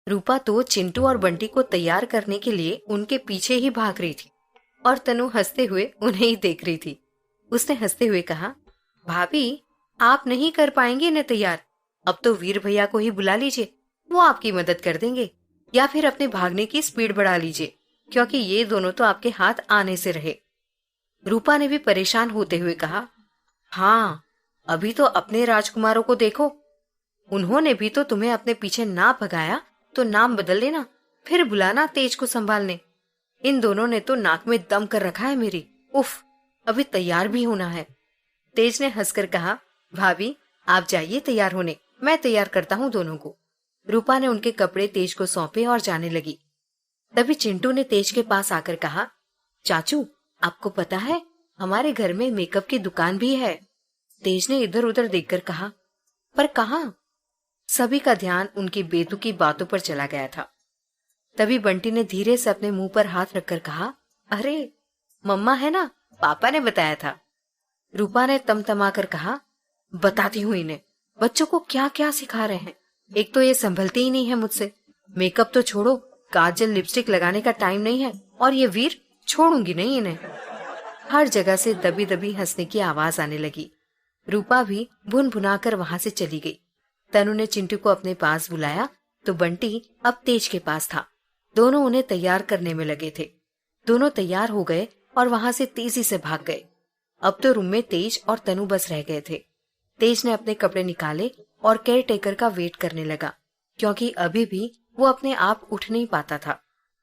रूपा तो चिंटू और बंटी को तैयार करने के लिए उनके पीछे ही भाग रही थी और तनु हंसते हुए उन्हें ही देख रही थी। उसने हंसते हुए कहा, भाभी आप नहीं कर पाएंगे इन्हें तैयार, अब तो वीर भैया को ही बुला लीजिए, वो आपकी मदद कर देंगे, या फिर अपने भागने की स्पीड बढ़ा लीजिए, क्योंकि ये दोनों तो आपके हाथ आने से रहे। रूपा ने भी परेशान होते हुए कहा, हाँ अभी तो अपने राजकुमारों को देखो, उन्होंने भी तो तुम्हें अपने पीछे ना भगाया तो नाम बदल लेना, फिर बुलाना तेज को संभालने। इन दोनों ने तो नाक में दम कर रखा है मेरी, उफ, अभी तैयार भी होना है। तेज ने हंसकर कहा, भाभी आप जाइए तैयार होने, मैं तैयार करता हूँ दोनों को। रूपा ने उनके कपड़े तेज को सौंपे और जाने लगी। तभी चिंटू ने तेज के पास आकर कहा, चाचू आपको पता है हमारे घर में मेकअप की दुकान भी है। तेज ने इधर उधर देखकर कहा, पर कहाँ? सभी का ध्यान उनकी बेतुकी बातों पर चला गया था। तभी बंटी ने धीरे से अपने मुंह पर हाथ रखकर कहा, अरे मम्मा है ना, पापा ने बताया था। रूपा ने तमतमा कर कहा, बताती हूँ इन्हें बच्चों को क्या क्या सिखा रहे हैं, एक तो ये संभलते ही नहीं है मुझसे। मेकअप तो छोड़ो, काजल लिपस्टिक लगाने का टाइम नहीं है, और ये वीर छोड़ूंगी नहीं इन्हें। हर जगह से दबी दबी हंसने की आवाज आने लगी। रूपा भी भुन भुनाकर वहां से चली गई। तनु ने चिंटू को अपने पास बुलाया तो बंटी अब तेज के पास था। दोनों उन्हें तैयार करने में लगे थे। दोनों तैयार हो गए और वहां से तेजी से भाग गए। अब तो रूम में तेज और तनु बस रह गए थे। तेज ने अपने कपड़े निकाले और केयर टेकर का वेट करने लगा, क्योंकि अभी भी वो अपने आप उठ नहीं पाता था।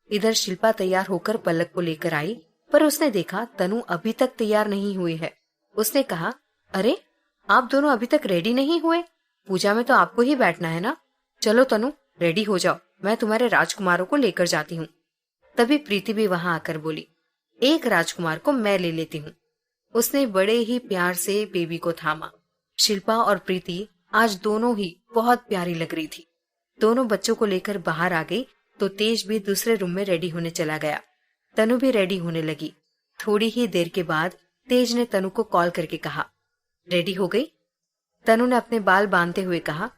इधर शिल्पा तैयार होकर पलक को लेकर आई, पर उसने देखा तनु अभी तक तैयार नहीं हुई है। उसने कहा, अरे आप दोनों अभी तक रेडी नहीं हुए? पूजा में तो आपको ही बैठना है ना। चलो तनु रेडी हो जाओ, मैं तुम्हारे राजकुमारों को लेकर जाती हूँ। तभी प्रीति भी वहां आकर बोली, एक राजकुमार को मैं ले लेती हूँ। उसने बड़े ही प्यार से बेबी को थामा। शिल्पा और प्रीति आज दोनों ही बहुत प्यारी लग रही थी। दोनों बच्चों को लेकर बाहर आ गई तो तेज भी दूसरे रूम में रेडी होने चला गया। तनु भी रेडी होने लगी। थोड़ी ही देर के बाद तेज ने तनु को कॉल करके कहा, रेडी हो गई? तनु ने अपने बाल बांधते हुए कहा,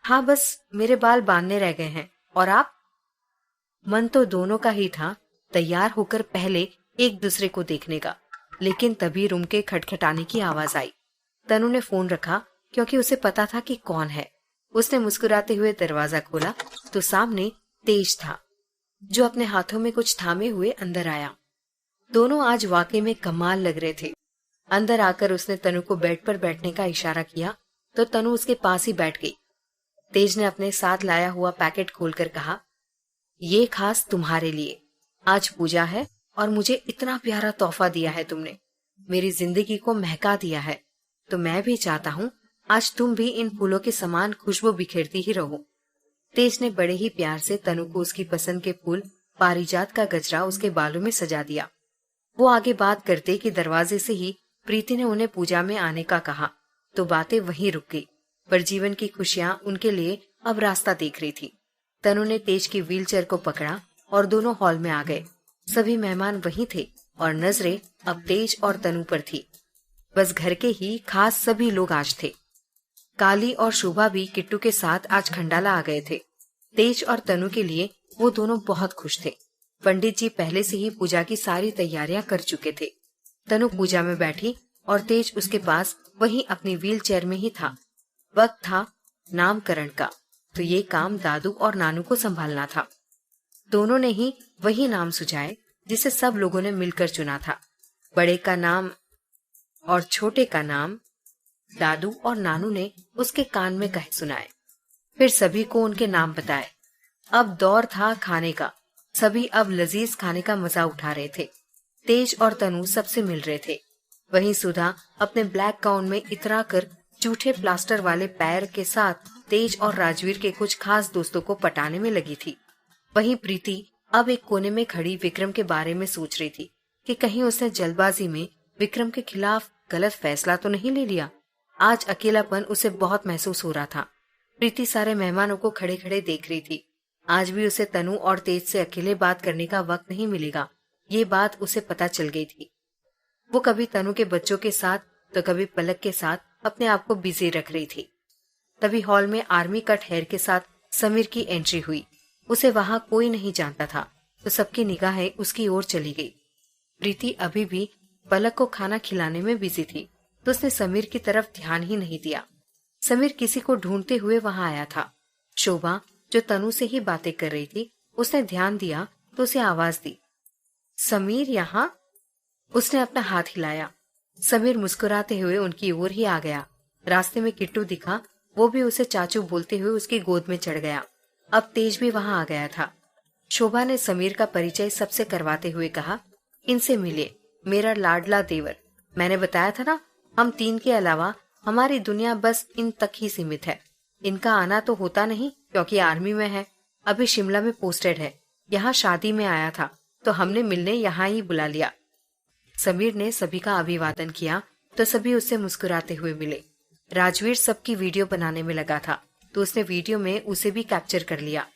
हाँ बस मेरे बाल बांधने रह गए हैं, और आप? मन तो दोनों का ही था तैयार होकर पहले एक दूसरे को देखने का, लेकिन तभी रूम के खटखटाने की आवाज आई। तनु ने फोन रखा क्योंकि उसे पता था कि कौन है। उसने मुस्कुराते हुए दरवाजा खोला तो सामने तेज था, जो अपने हाथों में कुछ थामे हुए अंदर आया। दोनों आज वाकई में कमाल लग रहे थे। अंदर आकर उसने तनु को बेड पर बैठने का इशारा किया तो तनु उसके पास ही बैठ गई। तेज ने अपने साथ लाया हुआ पैकेट खोलकर कहा, ये खास तुम्हारे लिए, आज पूजा है और मुझे इतना प्यारा तोहफा दिया है तुमने, मेरी जिंदगी को महका दिया है, तो मैं भी चाहता हूँ आज तुम भी इन फूलों के समान खुशबू बिखेरती ही रहो। तेज ने बड़े ही प्यार से तनु को उसकी पसंद के फूल पारिजात का गजरा उसके बालों में सजा दिया। वो आगे बात करते कि दरवाजे से ही प्रीति ने उन्हें पूजा में आने का कहा तो बातें वहीं रुक गई, पर जीवन की खुशियां उनके लिए अब रास्ता देख रही थी। तनु ने तेज की व्हीलचेयर को पकड़ा और दोनों हॉल में आ गए। सभी मेहमान वहीं थे और नजरें अब तेज और तनु पर थी। बस घर के ही खास सभी लोग आज थे। काली और शोभा भी किट्टू के साथ आज खंडाला आ गए थे। तेज और तनु के लिए वो दोनों बहुत खुश थे। पंडित जी पहले से ही पूजा की सारी तैयारियां कर चुके थे। तनु पूजा में बैठी और तेज उसके पास वहीं अपनी व्हील चेयर में ही था। वक्त था नामकरण का, तो ये काम दादू और नानू को संभालना था। दोनों ने ही वही नाम सुझाए जिसे सब लोगों ने मिलकर चुना था। बड़े का नाम और छोटे का नाम दादू और नानू ने उसके कान में कहे सुनाए। फिर सभी को उनके नाम बताए। अब दौर था खाने का। सभी अब लजीज खाने का मजा उठा रहे थे। तेज और तनु सबसे मिल रहे थे। वहीं सुधा अपने ब्लैक गाउन में इतरा कर जूठे प्लास्टर वाले पैर के साथ तेज और राजवीर के कुछ खास दोस्तों को पटाने में लगी थी। वहीं प्रीति अब एक कोने में खड़ी विक्रम के बारे में सोच रही थी कि कहीं उसने जल्दबाजी में विक्रम के खिलाफ गलत फैसला तो नहीं ले लिया। आज अकेलापन उसे बहुत महसूस हो रहा था। प्रीति सारे मेहमानों को खड़े खड़े देख रही थी। आज भी उसे तनु और तेज से अकेले बात करने का वक्त नहीं मिलेगा, ये बात उसे पता चल गई थी। वो कभी तनु के बच्चों के साथ तो कभी पलक के साथ अपने आप को बिजी रख रही थी। तभी हॉल में आर्मी कट हेयर के साथ समीर की एंट्री हुई। उसे वहां कोई नहीं जानता था, तो सबकी निगाहें उसकी ओर चली गई। प्रीति अभी भी पलक को खाना खिलाने में बिजी थी, तो उसने समीर की तरफ ध्यान ही नहीं दिया। समीर किसी को ढूंढते हुए वहां आया था। शोभा, जो तनु से ही बातें कर रही थी, उसने ध्यान दिया तो उसे आवाज दी, समीर यहाँ। उसने अपना हाथ हिलाया। समीर मुस्कुराते हुए उनकी ओर ही आ गया। रास्ते में किट्टू दिखा, वो भी उसे चाचू बोलते हुए उसकी गोद में चढ़ गया। अब तेज भी वहां आ गया था। शोभा ने समीर का परिचय सबसे करवाते हुए कहा, इनसे मिले, मेरा लाडला देवर। मैंने बताया था ना, हम 3 के अलावा हमारी दुनिया बस इन तक ही सीमित है। इनका आना तो होता नहीं क्योंकि आर्मी में है, अभी शिमला में पोस्टेड है। यहाँ शादी में आया था तो हमने मिलने यहाँ ही बुला लिया। समीर ने सभी का अभिवादन किया तो सभी उससे मुस्कुराते हुए मिले। राजवीर सबकी वीडियो बनाने में लगा था, तो उसने वीडियो में उसे भी कैप्चर कर लिया।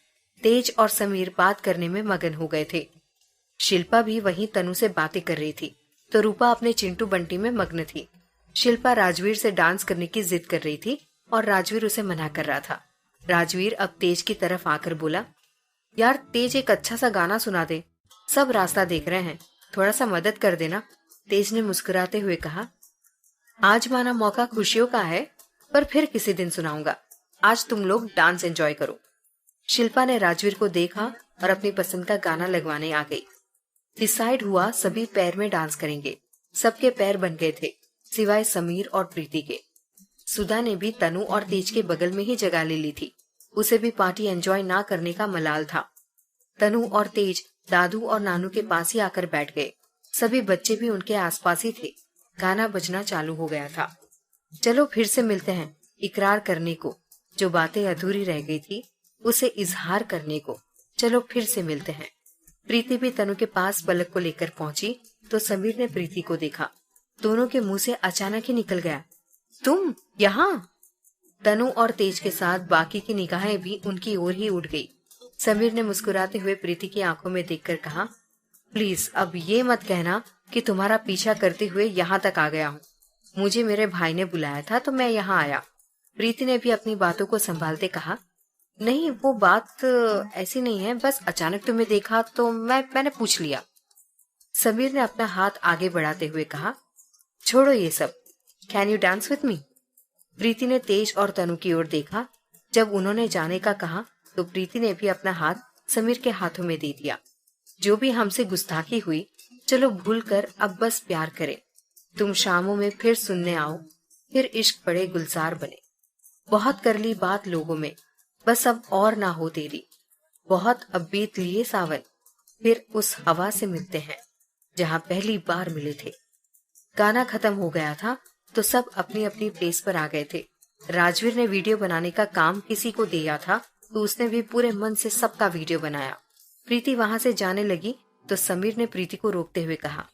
तेज और समीर बात करने में मगन हो गए थे। शिल्पा भी वहीं तनु से बातें कर रही थी, तो रूपा अपने चिंटू बंटी में मग्न थी। शिल्पा राजवीर से डांस करने की जिद कर रही थी और राजवीर उसे मना कर रहा था। राजवीर अब तेज की तरफ आकर बोला, यार तेज, एक अच्छा सा गाना सुना दे, सब रास्ता देख रहे हैं, थोड़ा सा मदद कर देना। तेज ने मुस्कुराते हुए कहा, आज माना मौका खुशियों का है, पर फिर किसी दिन सुनाऊंगा। आज तुम लोग डांस एंजॉय करो। शिल्पा ने राजवीर को देखा और अपनी पसंद का गाना लगवाने आ गई। डिसाइड हुआ सभी पैर में डांस करेंगे। सबके पैर बन गए थे, सिवाय समीर और प्रीति के। सुधा ने भी तनु और तेज के बगल में ही जगह ले ली थी। उसे भी पार्टी एंजॉय ना करने का मलाल था। तनु और तेज दादू और नानू के पास ही आकर बैठ गए। सभी बच्चे भी उनके आसपास ही थे। गाना बजना चालू हो गया था। चलो फिर से मिलते हैं, इकरार करने को, जो बातें अधूरी रह गई थी उसे इजहार करने को। चलो फिर से मिलते हैं। प्रीति भी तनु के पास पलक को लेकर पहुंची तो समीर ने प्रीति को देखा। दोनों के मुंह से अचानक ही निकल गया, तुम यहाँ? तनु और तेज के साथ बाकी की निगाहें भी उनकी ओर ही उठ गई। समीर ने मुस्कुराते हुए प्रीति की आंखों में देखकर कहा, प्लीज अब ये मत कहना कि तुम्हारा पीछा करते हुए यहाँ तक आ गया हूँ। मुझे मेरे भाई ने बुलाया था तो मैं यहाँ आया। प्रीति ने भी अपनी बातों को संभालते कहा, नहीं वो बात ऐसी नहीं है, बस अचानक तुम्हें देखा तो मैंने पूछ लिया। समीर ने अपना हाथ आगे बढ़ाते हुए कहा, छोड़ो ये सब, can you dance with me? Preeti ने तेज और तनु की ओर देखा। जब उन्होंने जाने का कहा तो प्रीति ने भी अपना हाथ समीर के हाथों में दे दिया। जो भी हमसे गुस्ताखी हुई, चलो भूल कर अब बस प्यार करें। तुम शामों में फिर सुनने आओ, फिर इश्क बड़े गुलजार बने। बहुत कर ली बात लोगों में, बस अब और ना हो तेरी। बहुत अब बीत लिए सावन, फिर उस हवा से मिलते हैं जहाँ पहली बार मिले थे। गाना खत्म हो गया था तो सब अपनी अपनी प्लेस पर आ गए थे। राजवीर ने वीडियो बनाने का काम किसी को दिया था तो उसने भी पूरे मन से सबका वीडियो बनाया। प्रीति वहां से जाने लगी तो समीर ने प्रीति को रोकते हुए कहा,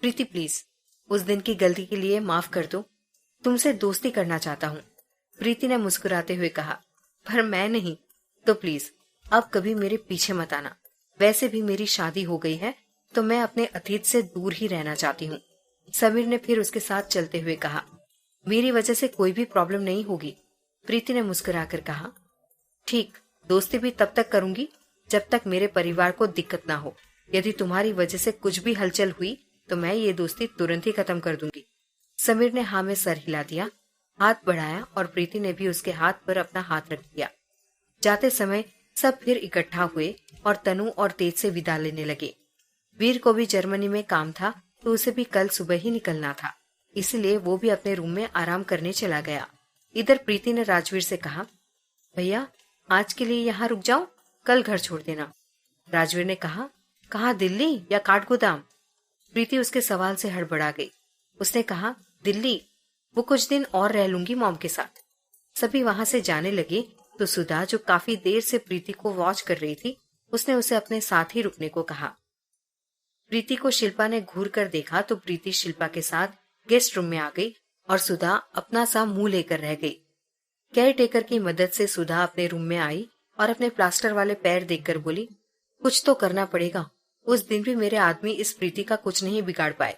प्रीति प्लीज, उस दिन की गलती के लिए माफ कर दो, तुमसे दोस्ती करना चाहता हूँ। प्रीति ने मुस्कुराते हुए कहा, पर मैं नहीं तो प्लीज अब कभी मेरे पीछे मत आना। वैसे भी मेरी शादी हो गई है तो मैं अपने अतीत से दूर ही रहना चाहती हूँ। समीर ने फिर उसके साथ चलते हुए कहा, मेरी वजह से कोई भी प्रॉब्लम नहीं होगी। प्रीति ने मुस्कुराकर कहा, ठीक, दोस्ती भी तब तक करूंगी जब तक मेरे परिवार को दिक्कत ना हो। यदि तुम्हारी वजह से कुछ भी हलचल हुई तो मैं ये दोस्ती तुरंत ही खत्म कर दूंगी। समीर ने हाँ में सर हिला दिया, हाथ बढ़ाया और प्रीति ने भी उसके हाथ पर अपना हाथ रख दिया। जाते समय सब फिर इकट्ठा हुए और तनु और तेज से विदा लेने लगे। वीर को भी जर्मनी में काम था तो उसे भी कल सुबह ही निकलना था, इसलिए वो भी अपने रूम में आराम करने चला गया। इधर प्रीति ने राजवीर से कहा, भैया आज के लिए यहाँ रुक जाओ, कल घर छोड़ देना। राजवीर ने कहा, कहाँ, दिल्ली या काठगोदाम? प्रीति उसके सवाल से हड़बड़ा गई। उसने कहा, दिल्ली, वो कुछ दिन और रह लूंगी मॉम के साथ। सभी वहां से जाने लगे तो सुधा, जो काफी देर से प्रीति को वॉच कर रही थी, उसने उसे अपने साथ ही रुकने को कहा। प्रीति को शिल्पा ने घूर कर देखा तो प्रीति शिल्पा के साथ गेस्ट रूम में आ गई और सुधा अपना सा मुंह लेकर रह गई। केयर टेकर की मदद से सुधा अपने रूम में आई और अपने प्लास्टर वाले पैर देखकर बोली, कुछ तो करना पड़ेगा। उस दिन भी मेरे आदमी इस प्रीति का कुछ नहीं बिगाड़ पाए,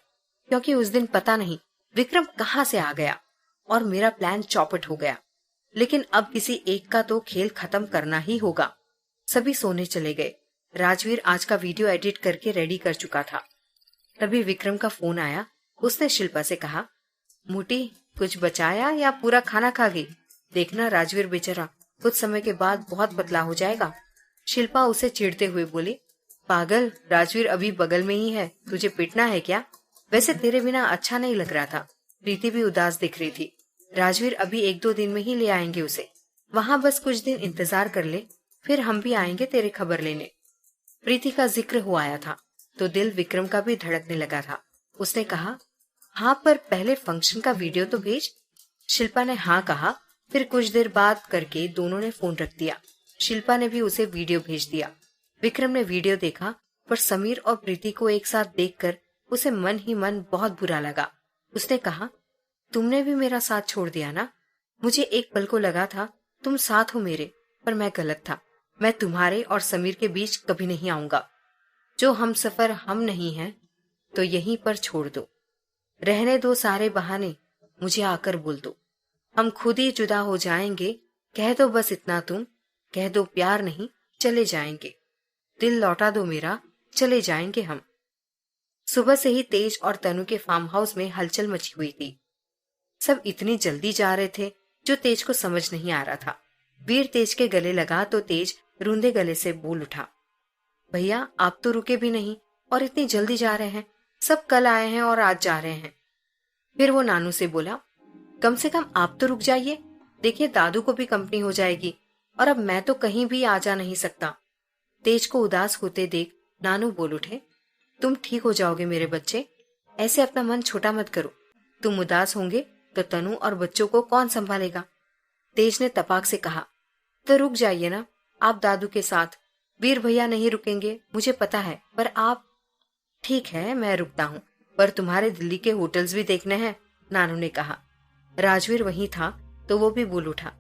क्योंकि उस दिन पता नहीं विक्रम कहाँ से आ गया और मेरा प्लान चौपट हो गया। लेकिन अब किसी एक का तो खेल खत्म करना ही होगा। सभी सोने चले गए। राजवीर आज का वीडियो एडिट करके रेडी कर चुका था। तभी विक्रम का फोन आया। उसने शिल्पा से कहा, मोटी कुछ बचाया या पूरा खाना खा गई? देखना राजवीर बेचारा कुछ समय के बाद बहुत पतला हो जाएगा। शिल्पा उसे चिढ़ते हुए बोली, पागल, राजवीर अभी बगल में ही है, तुझे पिटना है क्या? वैसे तेरे बिना अच्छा नहीं लग रहा था। प्रीति भी उदास दिख रही थी। राजवीर अभी 1-2 दिन में ही ले आएंगे उसे। वहां बस कुछ दिन इंतजार कर ले, फिर हम भी आएंगे तेरे खबर लेने। प्रीति का जिक्र हो आया था तो दिल विक्रम का भी धड़कने लगा था। उसने कहा, हाँ, पर पहले फंक्शन का वीडियो तो भेज। शिल्पा ने हाँ कहा। फिर कुछ देर बात करके दोनों ने फोन रख दिया। शिल्पा ने भी उसे वीडियो भेज दिया। विक्रम ने वीडियो देखा, पर समीर और प्रीति को एक साथ देखकर उसे मन ही मन बहुत बुरा लगा। उसने कहा, तुमने भी मेरा साथ छोड़ दिया ना? मुझे एक पल को लगा था तुम साथ हो मेरे, पर मैं गलत था। मैं तुम्हारे और समीर के बीच कभी नहीं आऊंगा। जो हम सफर हम नहीं हैं, तो यहीं पर छोड़ दो। रहने दो सारे बहाने, मुझे आकर बोल दो। हम खुद ही जुदा हो जाएंगे। कह दो बस इतना तुम, कह दो प्यार नहीं, चले जाएंगे। दिल लौटा दो मेरा, चले जाएंगे हम। सुबह से ही तेज और तनु के फार्म हाउस में हलचल मची हुई थी। सब इतनी जल्दी जा रहे थे जो तेज को समझ नहीं आ रहा था। वीर तेज के गले लगा तो तेज रूंधे गले से बोल उठा, भैया आप तो रुके भी नहीं और इतनी जल्दी जा रहे हैं। सब कल आए हैं और आज जा रहे हैं। फिर वो नानू से बोला, कम से कम आप तो रुक जाइए। देखिए दादू को भी कंपनी हो जाएगी और अब मैं तो कहीं भी आ जा नहीं सकता। तेज को उदास होते देख नानू बोल उठे, तुम ठीक हो जाओगे मेरे बच्चे, ऐसे अपना मन छोटा मत करो। तुम उदास होंगे तो तनु और बच्चों को कौन संभालेगा? तेज ने तपाक से कहा, तो रुक जाइए ना आप दादू के साथ। वीर भैया नहीं रुकेंगे मुझे पता है, पर आप। ठीक है मैं रुकता हूँ, पर तुम्हारे दिल्ली के होटल्स भी देखने हैं, नानू ने कहा। राजवीर वहीं था तो वो भी बोल उठा,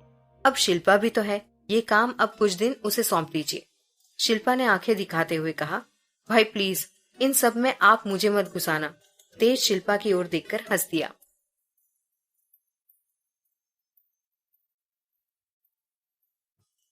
अब शिल्पा भी तो है, ये काम अब कुछ दिन उसे सौंप दीजिए। शिल्पा ने आंखें दिखाते हुए कहा, भाई प्लीज इन सब में आप मुझे मत घुसाना। तेज शिल्पा की ओर देखकर हंस दिया।